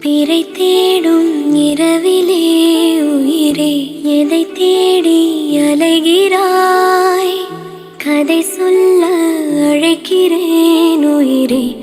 பிறை தேடும் இரவிலே உயிரே எதை தேடி அலைகிறாய்? கதை சொல்ல அழைக்கிறேன் உயிரே.